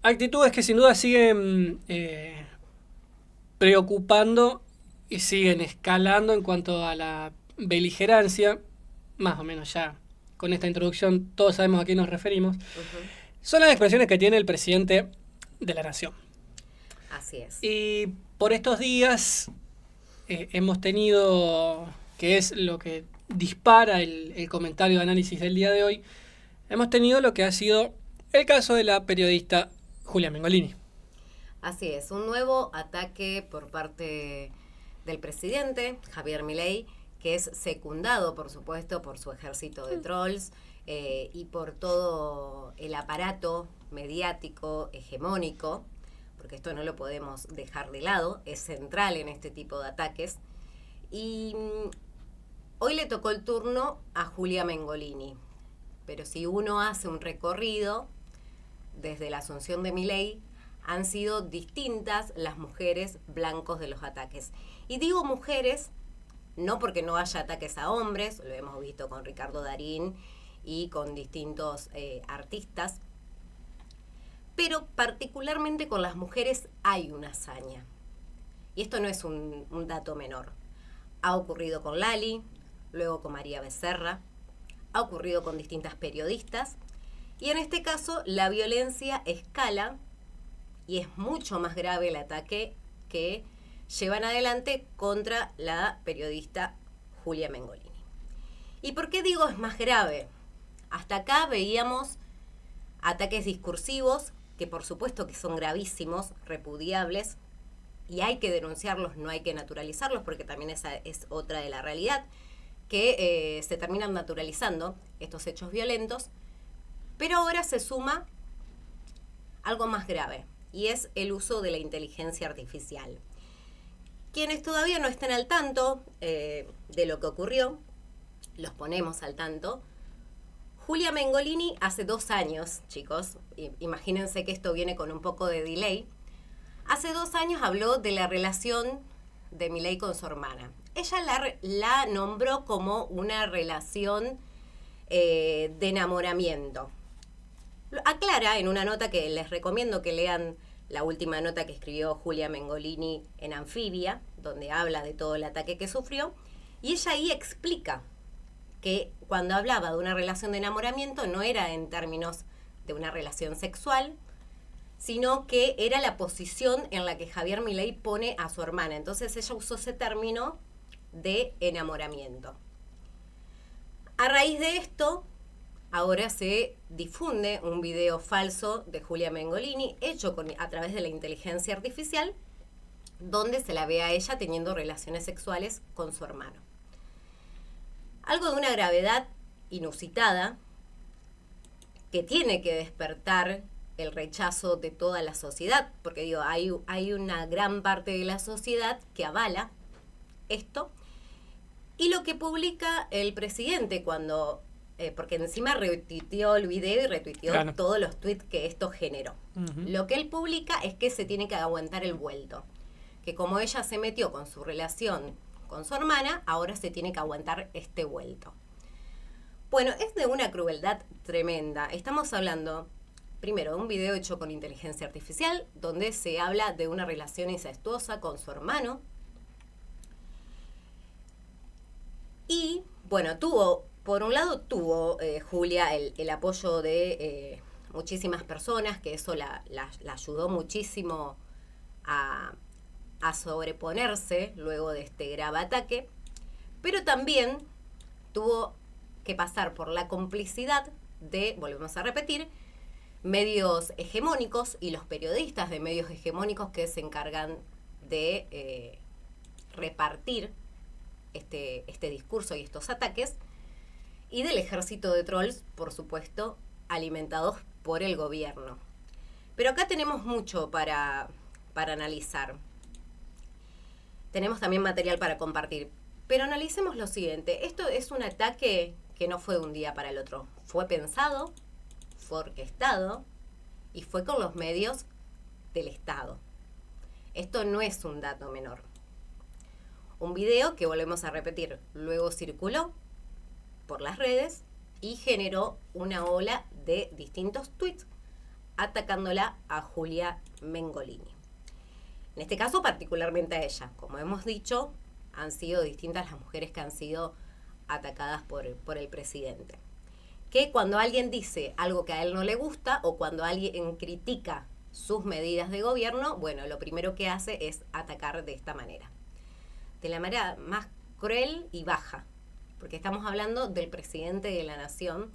actitudes que sin duda siguen preocupando y siguen escalando en cuanto a la beligerancia, más o menos ya con esta introducción todos sabemos a qué nos referimos, son las expresiones que tiene el presidente de la nación. Así es. Y por estos días hemos tenido, que es lo que dispara el comentario de análisis del día de hoy, hemos tenido lo que ha sido el caso de la periodista Julia Mengolini. Así es, un nuevo ataque por parte del presidente, Javier Milei, que es secundado, por supuesto, por su ejército de trolls y por todo el aparato mediático hegemónico, porque esto no lo podemos dejar de lado, es central en este tipo de ataques. Y hoy le tocó el turno a Julia Mengolini, pero si uno hace un recorrido desde la asunción de Milei, han sido distintas las mujeres blancos de los ataques. Y digo mujeres, no porque no haya ataques a hombres, lo hemos visto con Ricardo Darín y con distintos artistas, pero particularmente con las mujeres hay una hazaña. Y esto no es un dato menor. Ha ocurrido con Lali, luego con María Becerra, ha ocurrido con distintas periodistas, y en este caso la violencia escala y es mucho más grave el ataque que llevan adelante contra la periodista Julia Mengolini. ¿Y por qué digo es más grave? Hasta acá veíamos ataques discursivos que por supuesto que son gravísimos, repudiables, y hay que denunciarlos, no hay que naturalizarlos, porque también esa es otra de la realidad, que se terminan naturalizando estos hechos violentos, pero ahora se suma algo más grave, y es el uso de la inteligencia artificial. Quienes todavía no estén al tanto de lo que ocurrió, los ponemos al tanto. Julia Mengolini hace 2 años, chicos, imagínense que esto viene con un poco de delay, hace 2 años habló de la relación de Milei con su hermana. Ella la nombró como una relación de enamoramiento. Aclara en una nota que les recomiendo que lean, la última nota que escribió Julia Mengolini en Anfibia, donde habla de todo el ataque que sufrió, y ella ahí explica que cuando hablaba de una relación de enamoramiento no era en términos de una relación sexual, sino que era la posición en la que Javier Milei pone a su hermana. Entonces ella usó ese término de enamoramiento. A raíz de esto, ahora se difunde un video falso de Julia Mengolini, hecho a través de la inteligencia artificial, donde se la ve a ella teniendo relaciones sexuales con su hermano. Algo de una gravedad inusitada, que tiene que despertar el rechazo de toda la sociedad, porque digo, hay una gran parte de la sociedad que avala esto, y lo que publica el presidente cuando... porque encima retuiteó el video y retuiteó todos los tweets que esto generó. Lo que él publica es que se tiene que aguantar el vuelto. Que como ella se metió con su relación con su hermana, ahora se tiene que aguantar este vuelto. Bueno, es de una crueldad tremenda. Estamos hablando, primero, de un video hecho con inteligencia artificial, donde se habla de una relación incestuosa con su hermano. Y, bueno, por un lado tuvo Julia el apoyo de muchísimas personas, que eso la ayudó muchísimo a sobreponerse luego de este grave ataque, pero también tuvo que pasar por la complicidad de, volvemos a repetir, medios hegemónicos y los periodistas de medios hegemónicos que se encargan de repartir este discurso y estos ataques, y del ejército de trolls, por supuesto, alimentados por el gobierno. Pero acá tenemos mucho para analizar. Tenemos también material para compartir. Pero analicemos lo siguiente. Esto es un ataque que no fue de un día para el otro. Fue pensado, fue orquestado y fue con los medios del Estado. Esto no es un dato menor. Un video que, volvemos a repetir, luego circuló por las redes y generó una ola de distintos tweets atacándola a Julia Mengolini. En este caso, particularmente a ella. Como hemos dicho, han sido distintas las mujeres que han sido atacadas por el presidente. Que cuando alguien dice algo que a él no le gusta o cuando alguien critica sus medidas de gobierno, bueno, lo primero que hace es atacar de esta manera. De la manera más cruel y baja. Porque estamos hablando del presidente de la nación,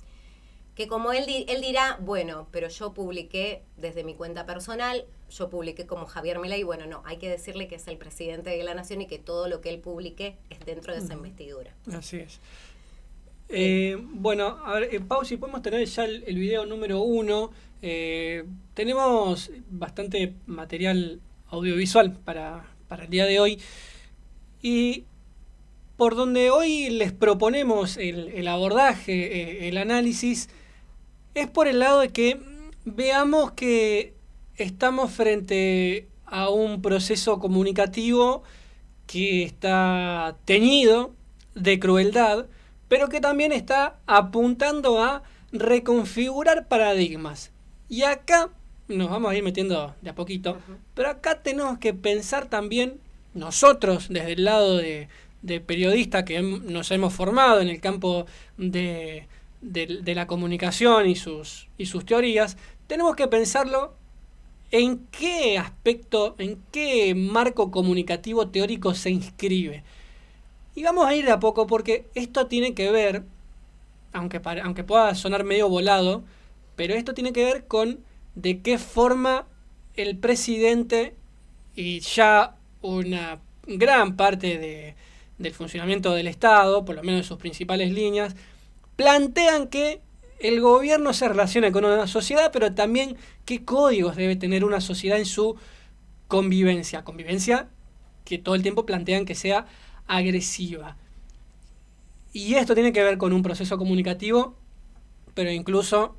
que como él dirá, bueno, pero yo publiqué desde mi cuenta personal, yo publiqué como Javier Milei, bueno, no, hay que decirle que es el presidente de la nación y que todo lo que él publique es dentro de esa investidura. Así es. Bueno, a ver, Pau, si podemos tener ya el video número 1. Tenemos bastante material audiovisual para el día de hoy. Y por donde hoy les proponemos el abordaje, el análisis, es por el lado de que veamos que estamos frente a un proceso comunicativo que está teñido de crueldad, pero que también está apuntando a reconfigurar paradigmas. Y acá nos vamos a ir metiendo de a poquito, pero acá tenemos que pensar también nosotros desde el lado de periodistas que nos hemos formado en el campo de la comunicación y sus teorías, tenemos que pensarlo en qué aspecto, en qué marco comunicativo teórico se inscribe. Y vamos a ir de a poco porque esto tiene que ver, aunque pueda sonar medio volado, pero esto tiene que ver con de qué forma el presidente y ya una gran parte del funcionamiento del Estado, por lo menos en sus principales líneas, plantean que el gobierno se relaciona con una sociedad, pero también qué códigos debe tener una sociedad en su convivencia. Convivencia que todo el tiempo plantean que sea agresiva. Y esto tiene que ver con un proceso comunicativo, pero incluso,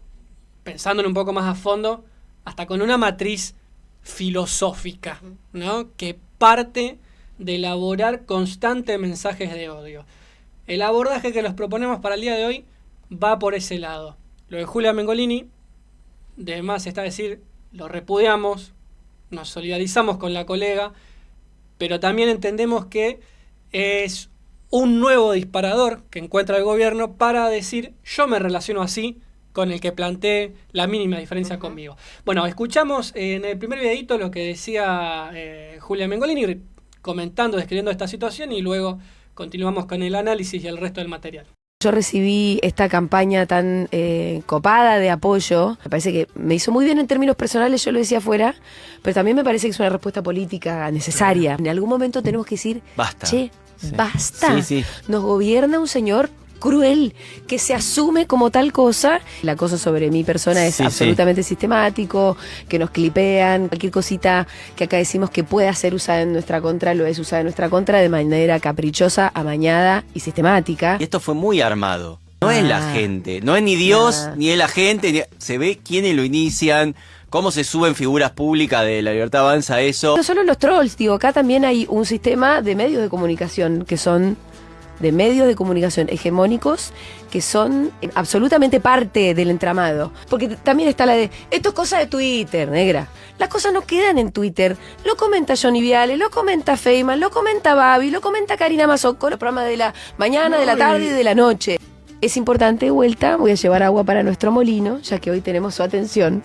pensándolo un poco más a fondo, hasta con una matriz filosófica, ¿no? Que parte de elaborar constantes mensajes de odio. El abordaje que los proponemos para el día de hoy va por ese lado. Lo de Julia Mengolini, de más está decir, lo repudiamos, nos solidarizamos con la colega, pero también entendemos que es un nuevo disparador que encuentra el gobierno para decir, yo me relaciono así con el que plantee la mínima diferencia conmigo. Bueno, escuchamos en el primer videito lo que decía Julia Mengolini, comentando, describiendo esta situación, y luego continuamos con el análisis y el resto del material. Yo recibí esta campaña tan copada de apoyo, me parece que me hizo muy bien en términos personales, yo lo decía afuera, pero también me parece que es una respuesta política necesaria. En algún momento tenemos que decir, basta, che, sí, basta, sí, sí. Nos gobierna un señor cruel, que se asume como tal cosa. El acoso sobre mi persona es absolutamente sistemático, que nos clipean, cualquier cosita que acá decimos que pueda ser usada en nuestra contra, lo es usada en nuestra contra de manera caprichosa, amañada y sistemática. Y esto fue muy armado. No es la gente, no es ni Dios, ni es la gente, se ve quiénes lo inician, cómo se suben figuras públicas de La Libertad Avanza, eso. No solo los trolls, digo, acá también hay un sistema de medios de comunicación que son de medios de comunicación hegemónicos que son absolutamente parte del entramado. Porque también está la de, esto es cosa de Twitter, negra. Las cosas no quedan en Twitter. Lo comenta Johnny Viale, lo comenta Feynman, lo comenta Babi, lo comenta Karina Mazzocco, los programas de la mañana, de la tarde y de la noche. Es importante, de vuelta, voy a llevar agua para nuestro molino, ya que hoy tenemos su atención,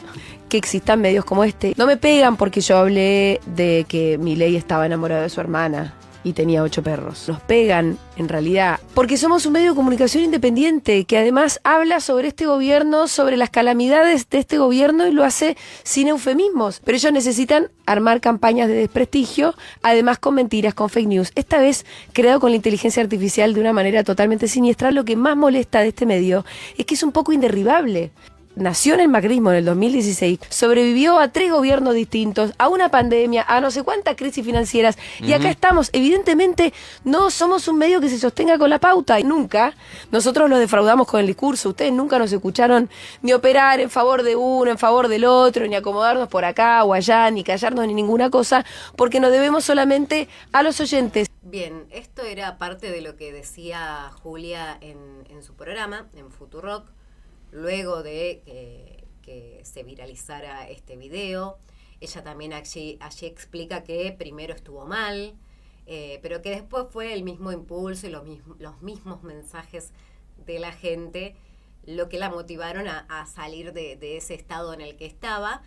que existan medios como este. No me pegan porque yo hablé de que Milei estaba enamorado de su hermana y tenía 8 perros. Nos pegan, en realidad, porque somos un medio de comunicación independiente, que además habla sobre este gobierno, sobre las calamidades de este gobierno, y lo hace sin eufemismos. Pero ellos necesitan armar campañas de desprestigio, además con mentiras, con fake news. Esta vez, creado con la inteligencia artificial de una manera totalmente siniestra. Lo que más molesta de este medio es que es un poco inderribable. Nació en el macrismo en el 2016, sobrevivió a 3 gobiernos distintos, a una pandemia, a no sé cuántas crisis financieras, y acá estamos. Evidentemente no somos un medio que se sostenga con la pauta, y nunca nosotros los defraudamos con el discurso. Ustedes nunca nos escucharon ni operar en favor de uno, en favor del otro, ni acomodarnos por acá o allá, ni callarnos ni ninguna cosa, porque nos debemos solamente a los oyentes. Bien, esto era parte de lo que decía Julia en su programa, en Futurock, luego de que se viralizara este video. Ella también allí explica que primero estuvo mal, pero que después fue el mismo impulso y los mismos mensajes de la gente lo que la motivaron a salir de ese estado en el que estaba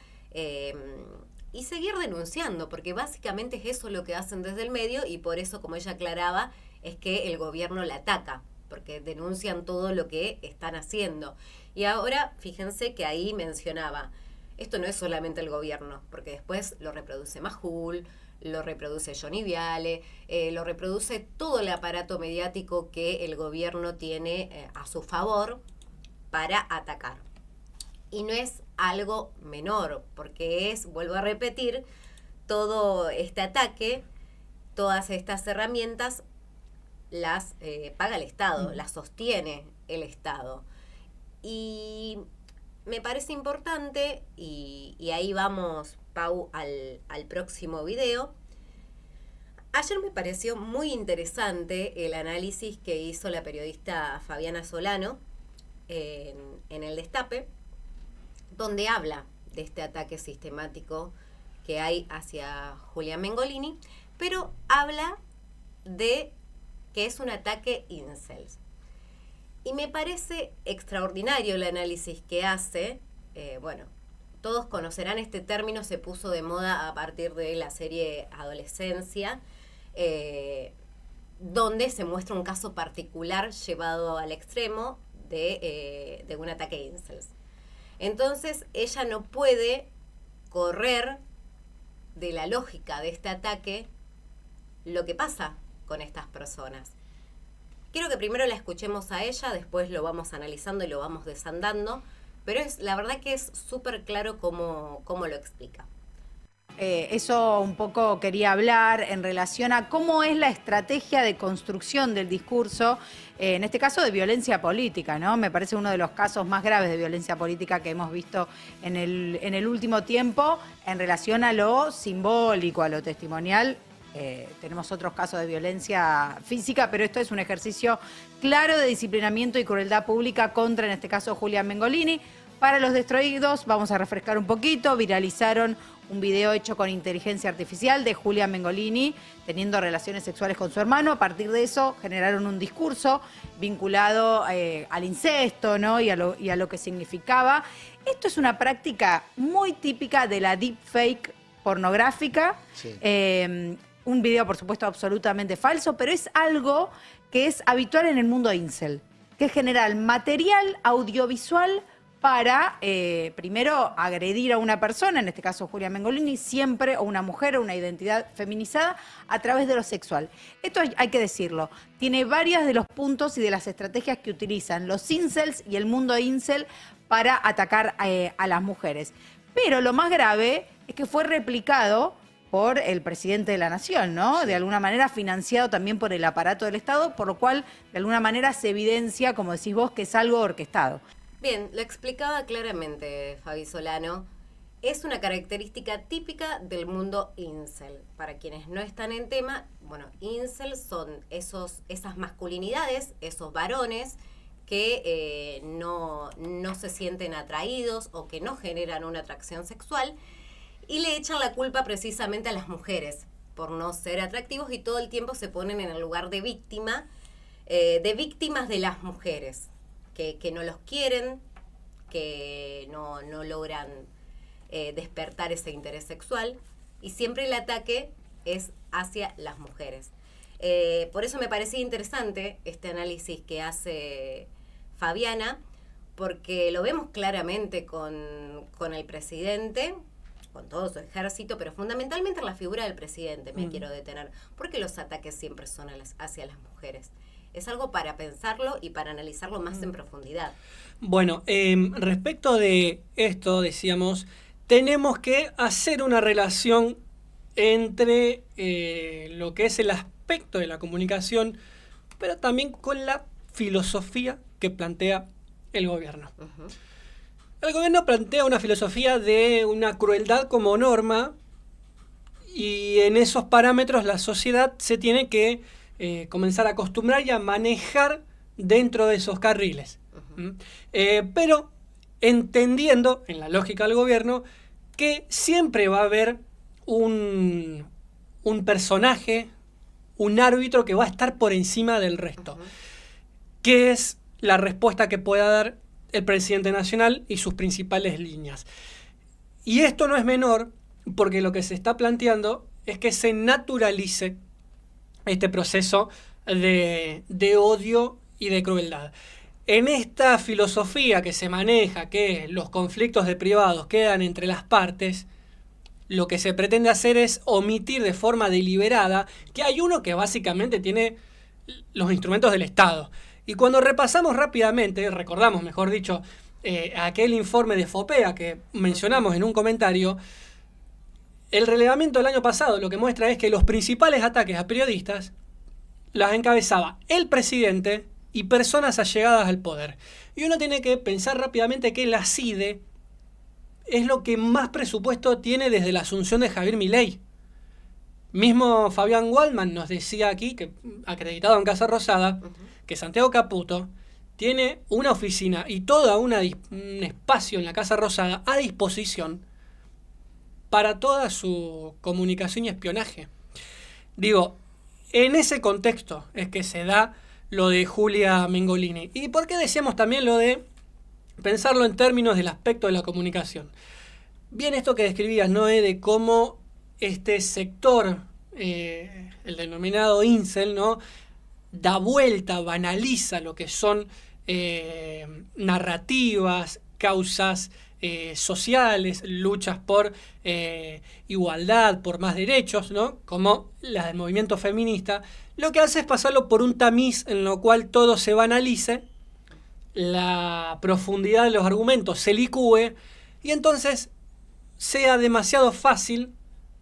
y seguir denunciando, porque básicamente es eso lo que hacen desde el medio, y por eso, como ella aclaraba, es que el gobierno la ataca, porque denuncian todo lo que están haciendo. Y ahora, fíjense que ahí mencionaba, esto no es solamente el gobierno, porque después lo reproduce Majul, lo reproduce Johnny Viale, lo reproduce todo el aparato mediático que el gobierno tiene a su favor para atacar. Y no es algo menor, porque es, vuelvo a repetir, todo este ataque, todas estas herramientas las paga el Estado, las sostiene el Estado. Y me parece importante, y ahí vamos, Pau, al próximo video. Ayer me pareció muy interesante el análisis que hizo la periodista Fabiana Solano en El Destape, donde habla de este ataque sistemático que hay hacia Julián Mengolini, pero habla de que es un ataque incels. Y me parece extraordinario el análisis que hace. Bueno, todos conocerán este término, se puso de moda a partir de la serie Adolescencia, donde se muestra un caso particular llevado al extremo de un ataque incels. Entonces, ella no puede correr de la lógica de este ataque lo que pasa con estas personas. Quiero que primero la escuchemos a ella, después lo vamos analizando y lo vamos desandando, pero la verdad que es súper claro cómo lo explica. Eso un poco quería hablar en relación a cómo es la estrategia de construcción del discurso, en este caso de violencia política, ¿no? Me parece uno de los casos más graves de violencia política que hemos visto en el último tiempo en relación a lo simbólico, a lo testimonial. Tenemos otros casos de violencia física, pero esto es un ejercicio claro de disciplinamiento y crueldad pública contra, en este caso, Julián Mengolini. Para los distraídos, vamos a refrescar un poquito, viralizaron un video hecho con inteligencia artificial de Julián Mengolini teniendo relaciones sexuales con su hermano. A partir de eso generaron un discurso vinculado al incesto, ¿no? y a lo que significaba. Esto es una práctica muy típica de la deepfake pornográfica. Sí. Un video, por supuesto, absolutamente falso, pero es algo que es habitual en el mundo incel, que es generar material audiovisual para, primero, agredir a una persona, en este caso Julián Mengolini, siempre, o una mujer, o una identidad feminizada, a través de lo sexual. Esto hay que decirlo, tiene varios de los puntos y de las estrategias que utilizan los incels y el mundo incel para atacar a las mujeres. Pero lo más grave es que fue replicado por el presidente de la Nación, ¿no? De alguna manera financiado también por el aparato del Estado, por lo cual de alguna manera se evidencia, como decís vos, que es algo orquestado. Bien, lo explicaba claramente Fabi Solano. Es una característica típica del mundo incel. Para quienes no están en tema, bueno, incel son esas masculinidades, esos varones que no se sienten atraídos o que no generan una atracción sexual, y le echan la culpa precisamente a las mujeres por no ser atractivos, y todo el tiempo se ponen en el lugar de víctimas de las mujeres, que no los quieren, que no logran despertar ese interés sexual, y siempre el ataque es hacia las mujeres. Por eso me parecía interesante este análisis que hace Fabiana, porque lo vemos claramente con el presidente, con todo su ejército, pero fundamentalmente en la figura del presidente me quiero detener, porque los ataques siempre son hacia las mujeres. Es algo para pensarlo y para analizarlo más en profundidad. Bueno, respecto de esto, decíamos, tenemos que hacer una relación entre lo que es el aspecto de la comunicación, pero también con la filosofía que plantea el gobierno. Uh-huh. El gobierno plantea una filosofía de una crueldad como norma, y en esos parámetros la sociedad se tiene que comenzar a acostumbrar y a manejar dentro de esos carriles. Uh-huh. Pero entendiendo, en la lógica del gobierno, que siempre va a haber un personaje, un árbitro que va a estar por encima del resto. ¿Qué es la respuesta que pueda dar el presidente nacional y sus principales líneas? Y esto no es menor, porque lo que se está planteando es que se naturalice este proceso de odio y de crueldad. En esta filosofía que se maneja, que los conflictos de privados quedan entre las partes, lo que se pretende hacer es omitir de forma deliberada que hay uno que básicamente tiene los instrumentos del Estado. Y cuando repasamos rápidamente, recordamos, mejor dicho, aquel informe de FOPEA que mencionamos en un comentario, el relevamiento del año pasado lo que muestra es que los principales ataques a periodistas las encabezaba el presidente y personas allegadas al poder. Y uno tiene que pensar rápidamente que la CIDE es lo que más presupuesto tiene desde la asunción de Javier Milei. Mismo Fabián Waldman nos decía aquí, que acreditado en Casa Rosada, que Santiago Caputo tiene una oficina y todo un espacio en la Casa Rosada a disposición para toda su comunicación y espionaje. Digo, en ese contexto es que se da lo de Julia Mengolini. ¿Y por qué decíamos también lo de pensarlo en términos del aspecto de la comunicación? Bien, esto que describías, Noé, de cómo este sector, el denominado incel, ¿no?, da vuelta, banaliza lo que son narrativas, causas sociales, luchas por igualdad, por más derechos, ¿no?, como las del movimiento feminista. Lo que hace es pasarlo por un tamiz en lo cual todo se banalice, la profundidad de los argumentos se licúe y entonces sea demasiado fácil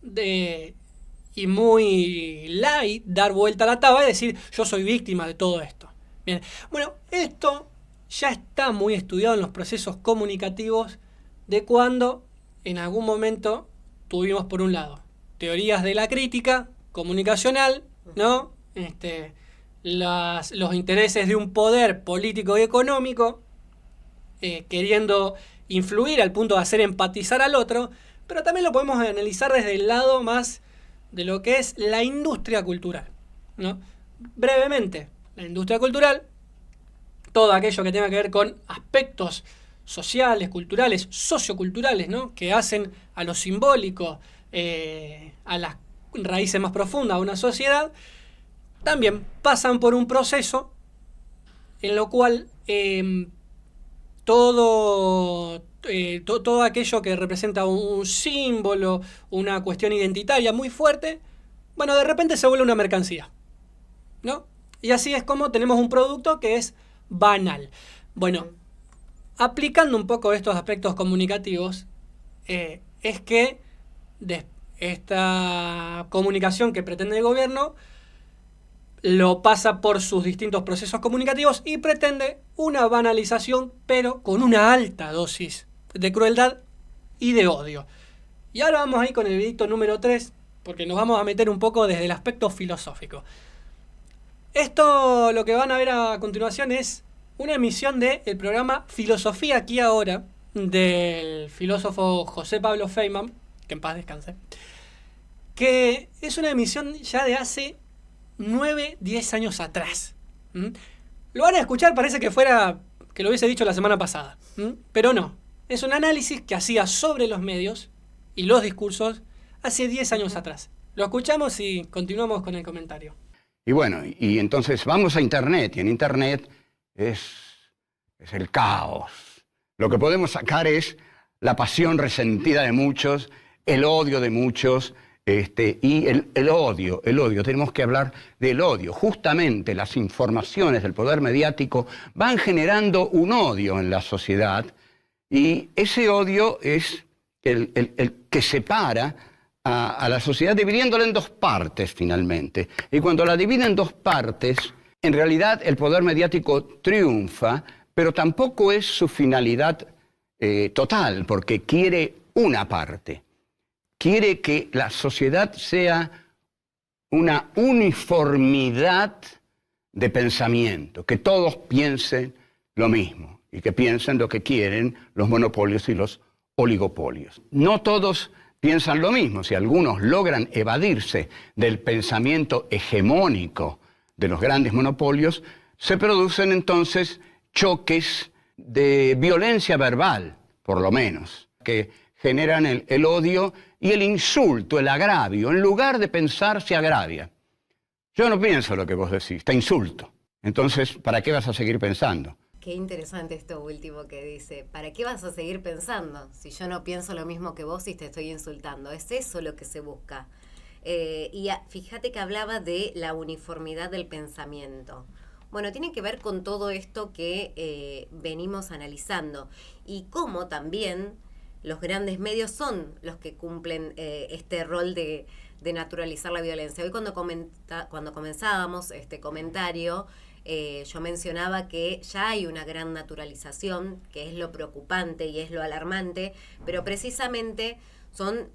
y muy light dar vuelta a la taba y decir yo soy víctima de todo esto. Bien, bueno, esto ya está muy estudiado en los procesos comunicativos de cuando en algún momento tuvimos por un lado teorías de la crítica comunicacional, ¿no? Los intereses de un poder político y económico queriendo influir al punto de hacer empatizar al otro, pero también lo podemos analizar desde el lado más de lo que es la industria cultural, ¿no? Brevemente, la industria cultural, todo aquello que tenga que ver con aspectos sociales, culturales, socioculturales, ¿no?, que hacen a lo simbólico, a las raíces más profundas de una sociedad, también pasan por un proceso en lo cual todo aquello que representa un símbolo, una cuestión identitaria muy fuerte, bueno, de repente se vuelve una mercancía, ¿no? Y así es como tenemos un producto que es banal. Bueno, aplicando un poco estos aspectos comunicativos, es que esta comunicación que pretende el gobierno lo pasa por sus distintos procesos comunicativos y pretende una banalización, pero con una alta dosis de crueldad y de odio. Y ahora vamos ahí con el videito número 3, porque nos vamos a meter un poco desde el aspecto filosófico. Esto, lo que van a ver a continuación, es una emisión del programa Filosofía Aquí Ahora, del filósofo José Pablo Feynman, que en paz descanse, que es una emisión ya de hace 9-10 años atrás. Lo van a escuchar, parece que fuera que lo hubiese dicho la semana pasada, pero no. Es un análisis que hacía sobre los medios y los discursos hace 10 años atrás. Lo escuchamos y continuamos con el comentario. Y bueno, y entonces vamos a Internet, y en Internet es el caos. Lo que podemos sacar es la pasión resentida de muchos, el odio de muchos, y el odio, tenemos que hablar del odio. Justamente las informaciones del poder mediático van generando un odio en la sociedad, y ese odio es el que separa a la sociedad, dividiéndola en dos partes finalmente. Y cuando la divide en dos partes, en realidad el poder mediático triunfa, pero tampoco es su finalidad total, porque quiere una parte. Quiere que la sociedad sea una uniformidad de pensamiento, que todos piensen lo mismo. y que piensan lo que quieren los monopolios y los oligopolios. No todos piensan lo mismo. Si algunos logran evadirse del pensamiento hegemónico de los grandes monopolios, se producen entonces choques de violencia verbal, por lo menos, que generan el odio y el insulto, el agravio. En lugar de pensar, se agravia. Yo no pienso lo que vos decís, te insulto. Entonces, ¿para qué vas a seguir pensando? Qué interesante esto último que dice. ¿Para qué vas a seguir pensando si yo no pienso lo mismo que vos y te estoy insultando? Es eso lo que se busca. Fíjate que hablaba de la uniformidad del pensamiento. Bueno, tiene que ver con todo esto que venimos analizando y cómo también los grandes medios son los que cumplen este rol de naturalizar la violencia. Hoy cuando comenzábamos este comentario, yo mencionaba que ya hay una gran naturalización, que es lo preocupante y es lo alarmante, pero precisamente son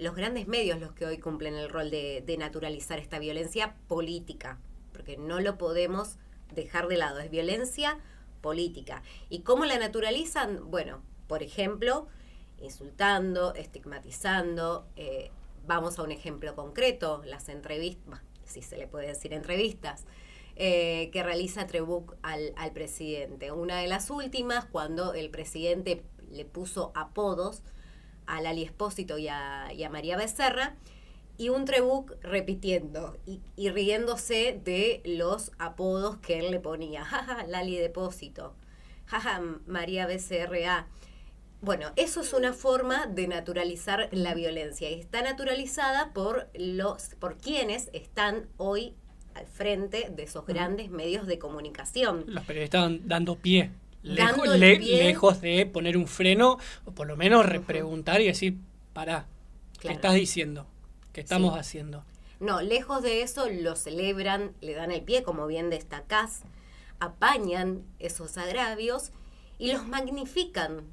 los grandes medios los que hoy cumplen el rol de naturalizar esta violencia política, porque no lo podemos dejar de lado, es violencia política. ¿Y cómo la naturalizan? Bueno, por ejemplo, insultando, estigmatizando. Vamos a un ejemplo concreto, las entrevistas, si se le puede decir entrevistas, que realiza Trebuch al presidente. Una de las últimas, cuando el presidente le puso apodos a Lali Espósito y a María Becerra, y un Trebuch repitiendo y riéndose de los apodos que él le ponía. Jaja, Lali Depósito. Jaja, María BCRA. Bueno, eso es una forma de naturalizar la violencia. Y está naturalizada por quienes están hoy al frente de esos grandes medios de comunicación. Los periodistas dando pie. Lejos de poner un freno, o por lo menos repreguntar y decir, pará, ¿qué estás diciendo? ¿Qué estamos haciendo? No, lejos de eso lo celebran, le dan el pie, como bien destacás, apañan esos agravios y los magnifican.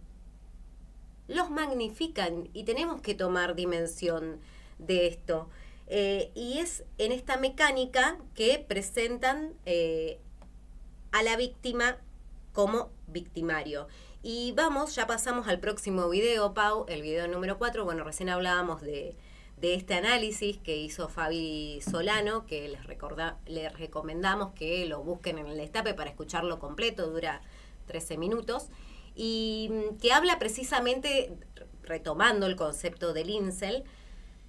Los magnifican y tenemos que tomar dimensión de esto. Y es en esta mecánica que presentan a la víctima como victimario. Y ya pasamos al próximo video, Pau, el video número 4. Bueno, recién hablábamos de este análisis que hizo Fabi Solano, que les recomendamos que lo busquen en el Destape para escucharlo completo, dura 13 minutos, y que habla precisamente, retomando el concepto del incel,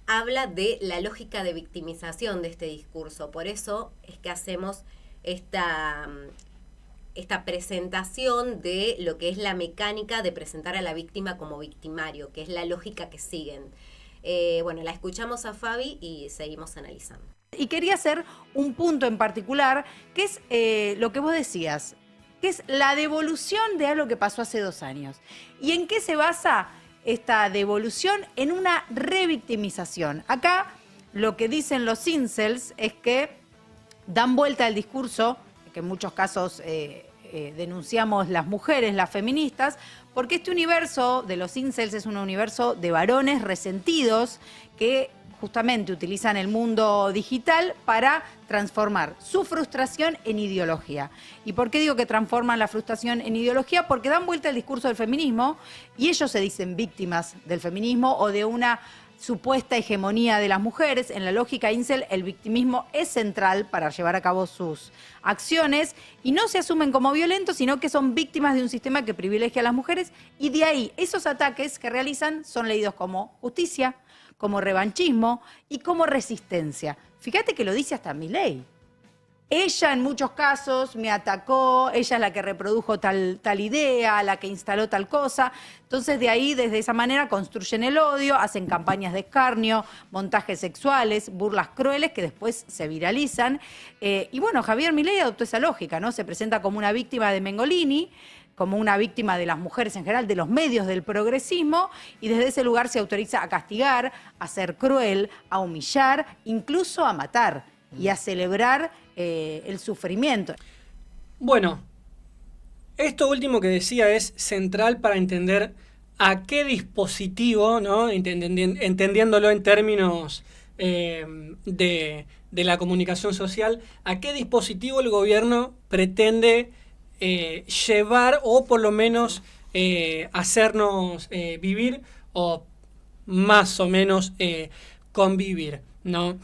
habla de la lógica de victimización de este discurso. Por eso es que hacemos esta presentación de lo que es la mecánica de presentar a la víctima como victimario, que es la lógica que siguen. Bueno, la escuchamos a Fabi y seguimos analizando. Y quería hacer un punto en particular, que es lo que vos decías, que es la devolución de algo que pasó hace 2 años. ¿Y en qué se basa esta devolución? En una revictimización. Acá lo que dicen los incels es que dan vuelta al discurso, que en muchos casos denunciamos las mujeres, las feministas, porque este universo de los incels es un universo de varones resentidos que justamente utilizan el mundo digital para transformar su frustración en ideología. ¿Y por qué digo que transforman la frustración en ideología? Porque dan vuelta al discurso del feminismo y ellos se dicen víctimas del feminismo o de una supuesta hegemonía de las mujeres. En la lógica incel, el victimismo es central para llevar a cabo sus acciones y no se asumen como violentos, sino que son víctimas de un sistema que privilegia a las mujeres, y de ahí esos ataques que realizan son leídos como justicia, como revanchismo y como resistencia. Fíjate que lo dice hasta Milei. Ella en muchos casos me atacó, ella es la que reprodujo tal idea, la que instaló tal cosa. Entonces de ahí, desde esa manera, construyen el odio, hacen campañas de escarnio, montajes sexuales, burlas crueles que después se viralizan. Y bueno, Javier Milei adoptó esa lógica, ¿no? Se presenta como una víctima de Mengolini, como una víctima de las mujeres en general, de los medios del progresismo, y desde ese lugar se autoriza a castigar, a ser cruel, a humillar, incluso a matar y a celebrar el sufrimiento. Bueno, esto último que decía es central para entender a qué dispositivo, ¿no? Entendiéndolo en términos de la comunicación social, a qué dispositivo el gobierno pretende llevar o por lo menos hacernos vivir o más o menos convivir, ¿no?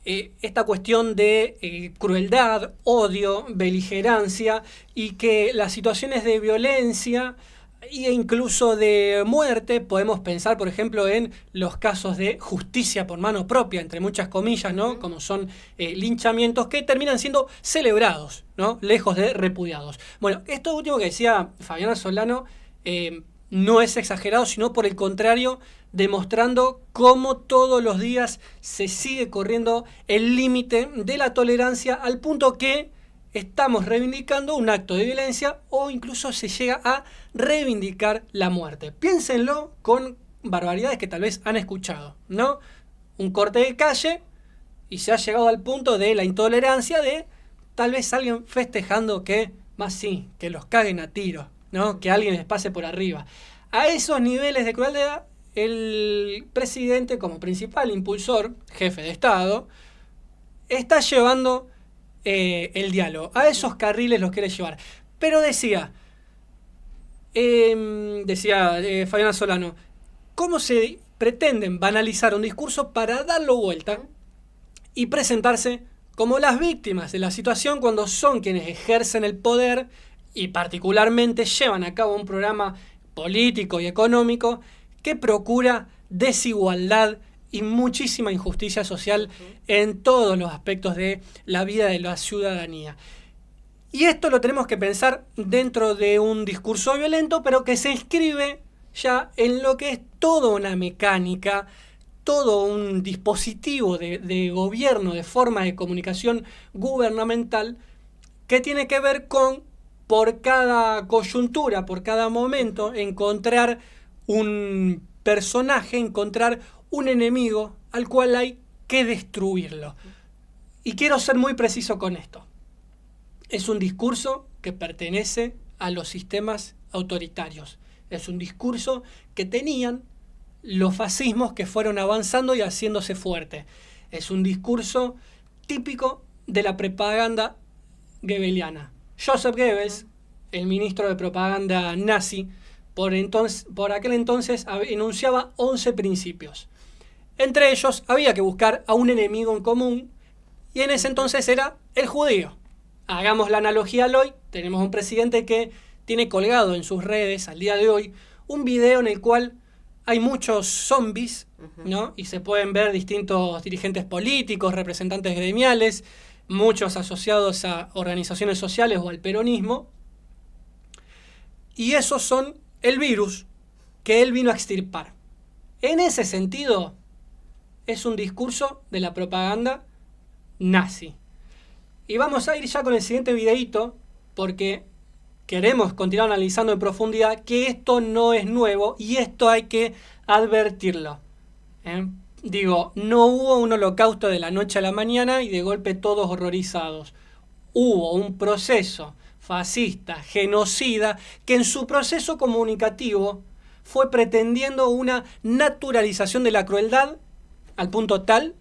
Esta cuestión de crueldad, odio, beligerancia y que las situaciones de violencia e incluso de muerte, podemos pensar por ejemplo en los casos de justicia por mano propia, entre muchas comillas, ¿no? Como son linchamientos que terminan siendo celebrados, ¿no? Lejos de repudiados. Bueno, esto último que decía Fabiana Solano no es exagerado, sino por el contrario, demostrando cómo todos los días se sigue corriendo el límite de la tolerancia al punto que estamos reivindicando un acto de violencia o incluso se llega a reivindicar la muerte. Piénsenlo con barbaridades que tal vez han escuchado, ¿no? Un corte de calle y se ha llegado al punto de la intolerancia de tal vez alguien festejando que más sí, que los caguen a tiros, ¿no? Que alguien les pase por arriba. A esos niveles de crueldad, el presidente, como principal impulsor, jefe de Estado, está llevando el diálogo. A esos carriles los quiere llevar. Pero decía Fabiana Solano, ¿cómo se pretenden banalizar un discurso para darlo vuelta y presentarse como las víctimas de la situación cuando son quienes ejercen el poder y particularmente llevan a cabo un programa político y económico que procura desigualdad y muchísima injusticia social en todos los aspectos de la vida de la ciudadanía? Y esto lo tenemos que pensar dentro de un discurso violento, pero que se inscribe ya en lo que es toda una mecánica, todo un dispositivo de gobierno, de forma de comunicación gubernamental, que tiene que ver con, por cada coyuntura, por cada momento, encontrar un personaje, encontrar un enemigo al cual hay que destruirlo. Y quiero ser muy preciso con esto. Es un discurso que pertenece a los sistemas autoritarios. Es un discurso que tenían los fascismos que fueron avanzando y haciéndose fuerte. Es un discurso típico de la propaganda goebbeliana. Joseph Goebbels, el ministro de propaganda nazi, por aquel entonces enunciaba 11 principios. Entre ellos había que buscar a un enemigo en común y en ese entonces era el judío. Hagamos la analogía al hoy, tenemos un presidente que tiene colgado en sus redes al día de hoy un video en el cual hay muchos zombies, ¿no? Y se pueden ver distintos dirigentes políticos, representantes gremiales, muchos asociados a organizaciones sociales o al peronismo. Y esos son el virus que él vino a extirpar. En ese sentido, es un discurso de la propaganda nazi. Y vamos a ir ya con el siguiente videíto, porque queremos continuar analizando en profundidad que esto no es nuevo y esto hay que advertirlo. Digo, no hubo un holocausto de la noche a la mañana y de golpe todos horrorizados. Hubo un proceso fascista, genocida, que en su proceso comunicativo fue pretendiendo una naturalización de la crueldad al punto tal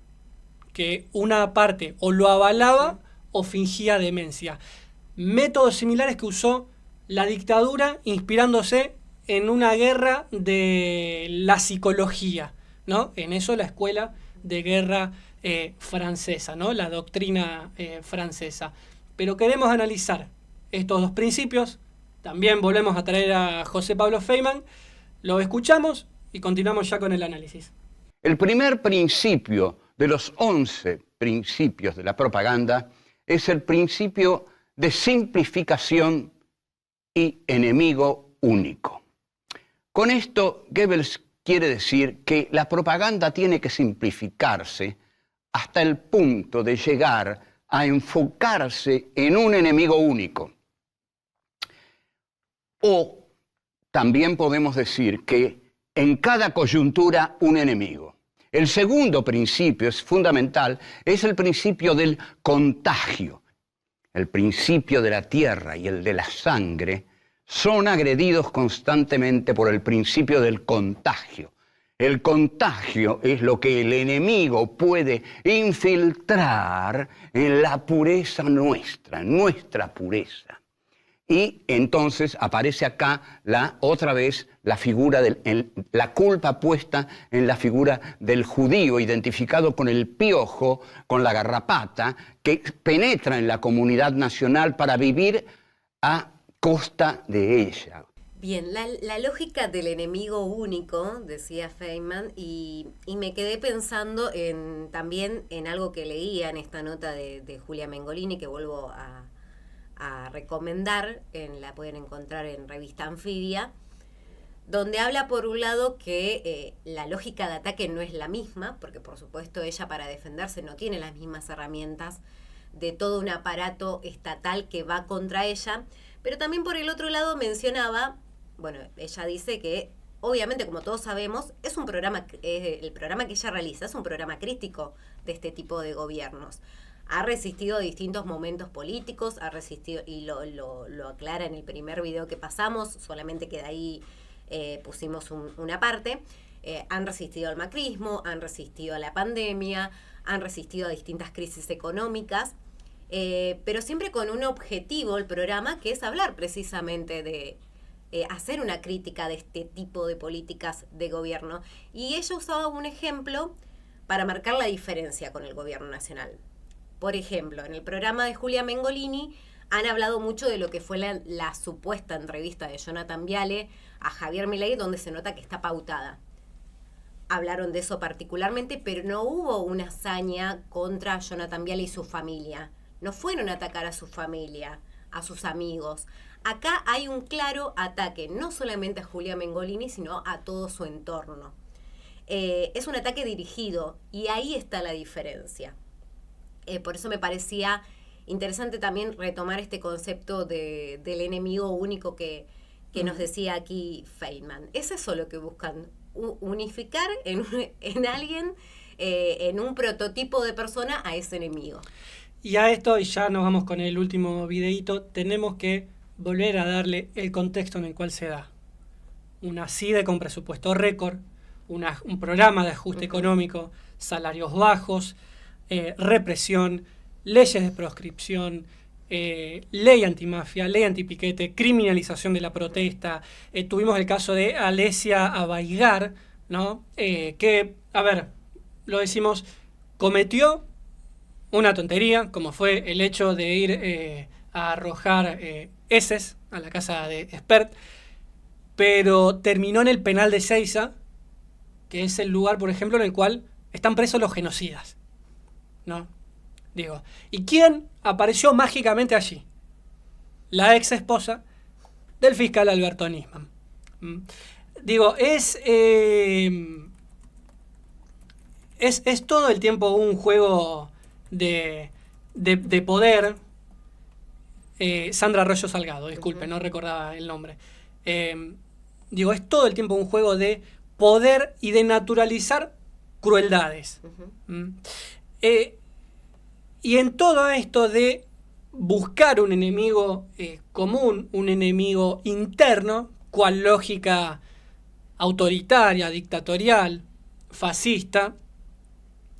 que una parte o lo avalaba o fingía demencia. Métodos similares que usó la dictadura inspirándose en una guerra de la psicología, ¿no? En eso la escuela de guerra francesa, ¿no? La doctrina francesa. Pero queremos analizar estos dos principios. También volvemos a traer a José Pablo Feynman. Lo escuchamos y continuamos ya con el análisis. El primer principio de los 11 principios de la propaganda es el principio de simplificación y enemigo único. Con esto, Goebbels quiere decir que la propaganda tiene que simplificarse hasta el punto de llegar a enfocarse en un enemigo único. O también podemos decir que en cada coyuntura un enemigo. El segundo principio es fundamental, es el principio del contagio. El principio de la tierra y el de la sangre son agredidos constantemente por el principio del contagio. El contagio es lo que el enemigo puede infiltrar en la pureza nuestra, en nuestra pureza. Y entonces aparece acá otra vez la figura, la culpa puesta en la figura del judío, identificado con el piojo, con la garrapata, que penetra en la comunidad nacional para vivir a costa de ella. Bien, la lógica del enemigo único, decía Feynman, y me quedé pensando también en algo que leía en esta nota de Julia Mengolini, que vuelvo a recomendar, la pueden encontrar en Revista Anfibia, donde habla por un lado que la lógica de ataque no es la misma, porque por supuesto ella para defenderse no tiene las mismas herramientas de todo un aparato estatal que va contra ella, pero también por el otro lado mencionaba, bueno, ella dice que obviamente, como todos sabemos, es un programa, el programa que ella realiza es un programa crítico de este tipo de gobiernos. Ha resistido a distintos momentos políticos, ha resistido, y lo aclara en el primer video que pasamos, solamente que de ahí pusimos una parte. Han resistido al macrismo, han resistido a la pandemia, han resistido a distintas crisis económicas, pero siempre con un objetivo el programa, que es hablar precisamente de hacer una crítica de este tipo de políticas de gobierno. Y ella usaba un ejemplo para marcar la diferencia con el gobierno nacional. Por ejemplo, en el programa de Julia Mengolini han hablado mucho de lo que fue la supuesta entrevista de Jonathan Viale a Javier Milei, donde se nota que está pautada. Hablaron de eso particularmente, pero no hubo una hazaña contra Jonathan Viale y su familia. No fueron a atacar a su familia, a sus amigos. Acá hay un claro ataque, no solamente a Julia Mengolini, sino a todo su entorno. Es un ataque dirigido, y ahí está la diferencia. Por eso me parecía interesante también retomar este concepto del enemigo único que nos decía aquí Feynman. Es eso lo que buscan, unificar en alguien, en un prototipo de persona, a ese enemigo. Y a esto, y ya nos vamos con el último videíto, tenemos que volver a darle el contexto en el cual se da. Una CIDE con presupuesto récord, un programa de ajuste económico, salarios bajos, represión, leyes de proscripción, ley antimafia, ley antipiquete, criminalización de la protesta. Tuvimos el caso de Alesia Abaigar, ¿no? Que, a ver, lo decimos, cometió una tontería, como fue el hecho de ir a arrojar heces a la casa de Espert, pero terminó en el penal de Seiza, que es el lugar, por ejemplo, en el cual están presos los genocidas, ¿no? Digo, ¿y quién apareció mágicamente allí? La ex esposa del fiscal Alberto Nisman. Digo, es todo el tiempo un juego de poder. Sandra Arroyo Salgado, disculpe, no recordaba el nombre. Digo, es todo el tiempo un juego de poder y de naturalizar crueldades. Y en todo esto de buscar un enemigo común, un enemigo interno, cual lógica autoritaria, dictatorial, fascista,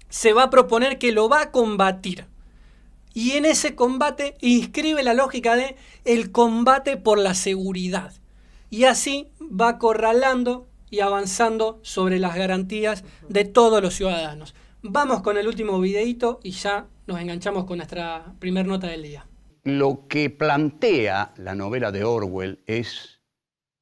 se va a proponer que lo va a combatir. Y en ese combate inscribe la lógica de el combate por la seguridad. Y así va acorralando y avanzando sobre las garantías de todos los ciudadanos. Vamos con el último videíto y ya nos enganchamos con nuestra primer nota del día. Lo que plantea la novela de Orwell es: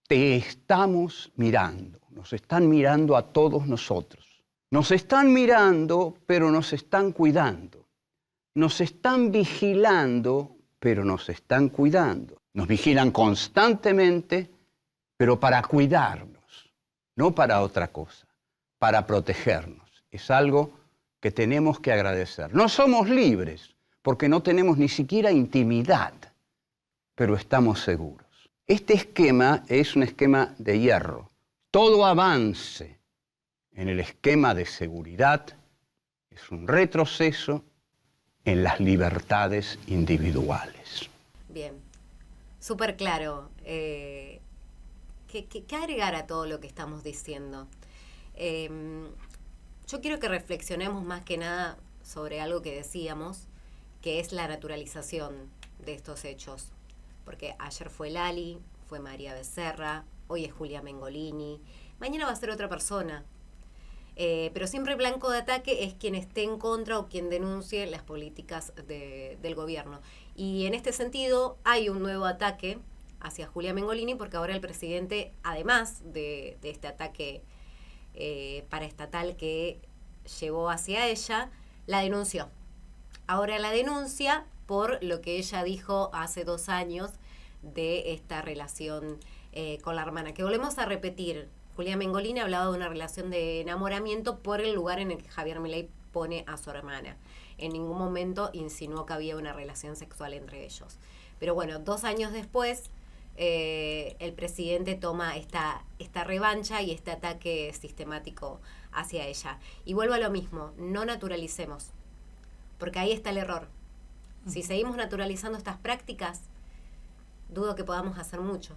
te estamos mirando, nos están mirando a todos nosotros. Nos están mirando, pero nos están cuidando. Nos están vigilando, pero nos están cuidando. Nos vigilan constantemente, pero para cuidarnos, no para otra cosa, para protegernos. Es algo que tenemos que agradecer. No somos libres, porque no tenemos ni siquiera intimidad, pero estamos seguros. Este esquema es un esquema de hierro. Todo avance en el esquema de seguridad es un retroceso en las libertades individuales. Bien, súper claro. ¿Qué agregar a todo lo que estamos diciendo? Yo quiero que reflexionemos más que nada sobre algo que decíamos, que es la naturalización de estos hechos. porque ayer fue Lali, fue María Becerra, hoy es Julia Mengolini, mañana va a ser otra persona. Pero siempre blanco de ataque es quien esté en contra o quien denuncie las políticas del gobierno. Y en este sentido hay un nuevo ataque hacia Julia Mengolini, porque ahora el presidente, además de este ataque paraestatal que llevó hacia ella, la denunció. Ahora la denuncia por lo que ella dijo hace 2 años de esta relación con la hermana, que volvemos a repetir. Julia Mengolini hablaba de una relación de enamoramiento por el lugar en el que Javier Milei pone a su hermana. En ningún momento insinuó que había una relación sexual entre ellos. Pero bueno, 2 años después, el presidente toma esta revancha y este ataque sistemático hacia ella. Y vuelvo a lo mismo, no naturalicemos, porque ahí está el error. Si seguimos naturalizando estas prácticas, dudo que podamos hacer mucho.